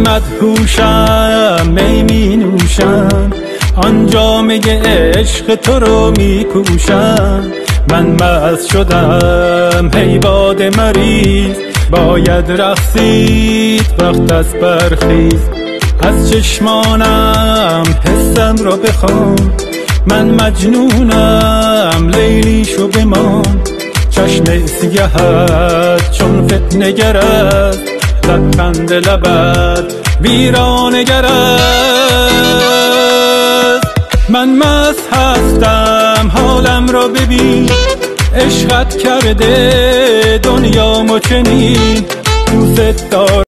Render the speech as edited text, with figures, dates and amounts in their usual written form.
مدهوشم می می نوشم، آنجا میگه عشق تو رو میکوشم. من مست شدم هی باد مریض، باید رقصید وقت از برخیز. از چشمانم حسم رو بخوان، من مجنونم لیلی شو بمان. چشم سیهت چون فتنه گرد، لبخند لبت ویرانه گرد. من مست هستم حالم رو ببین، عشقت کرده دنیامو چنین. دوست دارم